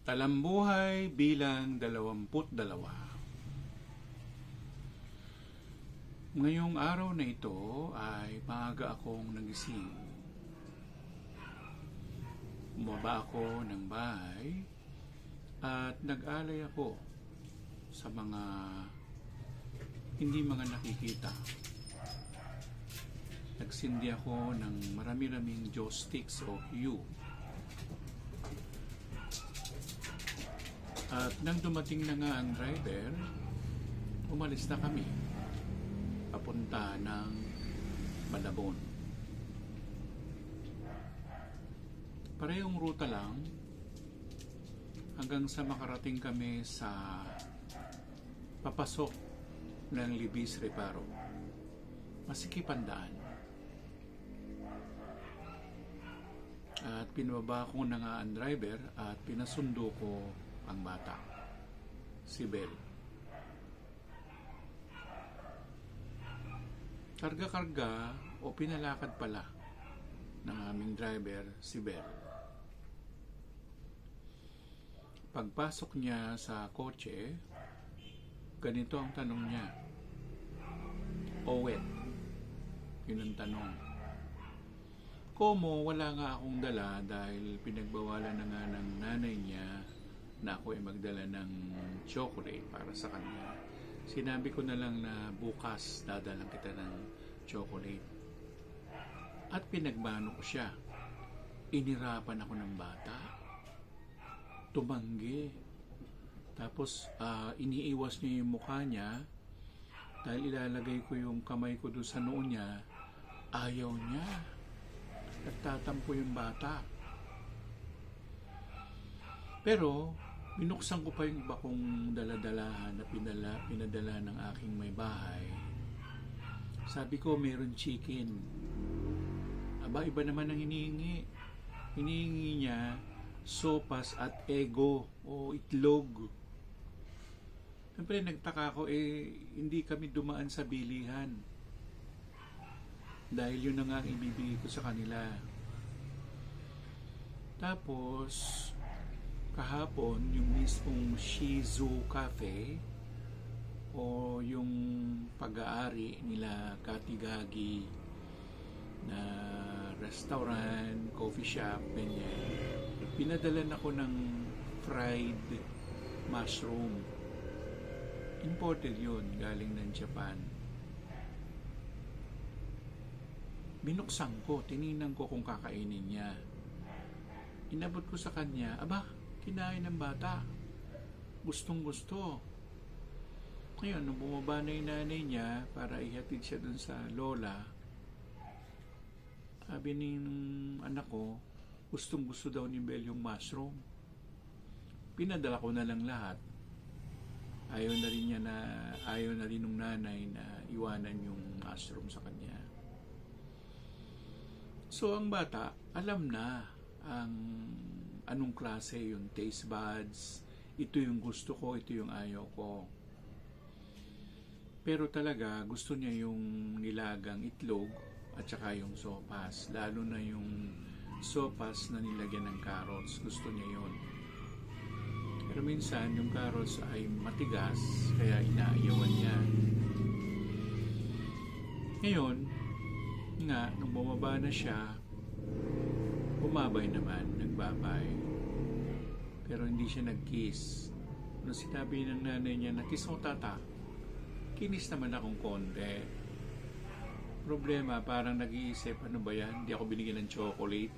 Talambuhay bilang 22. Ngayong araw na ito ay maaga akong nagising. Bumaba ako ng bahay at nag-alay ako sa mga hindi mga nakikita. Nagsindi ako ng marami-raming joss sticks o hue. At nang dumating na nga ang driver, umalis na kami papunta ng Malabon. Parehong ruta lang hanggang sa makarating kami sa papasok ng Libis Reparo. Masikip ang daan. At pinababa ko na nga ang driver at pinasundo ko ang bata, si Bel. Karga-karga o pinalakad pala ng aming driver, si Bel. Pagpasok niya sa kotse, ganito ang tanong niya. Owet, yun ang tanong. Komo, wala nga akong dala dahil pinagbawalan na nga ng nanay niya na ako ay magdala ng chocolate para sa kanya. Sinabi ko na lang na bukas dadalang kita ng chocolate. At pinagmano ko siya. Inirapan ako ng bata. Tumanggi. Tapos iniiwas niya yung mukha niya dahil ilalagay ko yung kamay ko doon sa noo niya. Ayaw niya. Nagtatampo yung bata. Pero binuksan ko pa yung bakong daladalahan na pinadala ng aking may bahay. Sabi ko, meron chicken. Aba, iba naman ang hinihingi. Hinihingi niya sopas at ego o itlog. Siyempre, nagtaka ko, hindi kami dumaan sa bilihan. Dahil yun na nga ang ibibigay ko sa kanila. Tapos, kahapon, yung mismong Shizu Cafe o yung pag-aari nila Katigagi na restaurant, coffee shop, ganyan. Pinadalan ako ng fried mushroom. Imported yun, galing ng Japan. Binuksan ko, tininan ko kung kakainin niya. Inabot ko sa kanya, aba, kinain ng bata. Gustong gusto. Ngayon, nung bumaba na yung nanay niya para ihatid siya dun sa lola, sabi ng anak ko, gustong gusto daw ni Bel yung mushroom. Pinadala ko na lang lahat. Ayaw na rin nung nanay na iwanan yung mushroom sa kanya. So, ang bata, alam na ang anong klase yung taste buds, ito yung gusto ko, ito yung ayaw ko. Pero talaga gusto niya yung nilagang itlog at saka yung sopas, lalo na yung sopas na nilagyan ng carrots, gusto niya yun. Pero minsan yung carrots ay matigas kaya inaayawan niya. Ngayon nga, nung bumaba na siya, bumabay naman, nagbabay. Pero hindi siya nag-kiss. Nung sinabi ng nanay niya na, kiss mo tata, kinis naman akong konti. Problema, parang nag-iisip, ano ba yan? Hindi ako binigyan ng chocolate.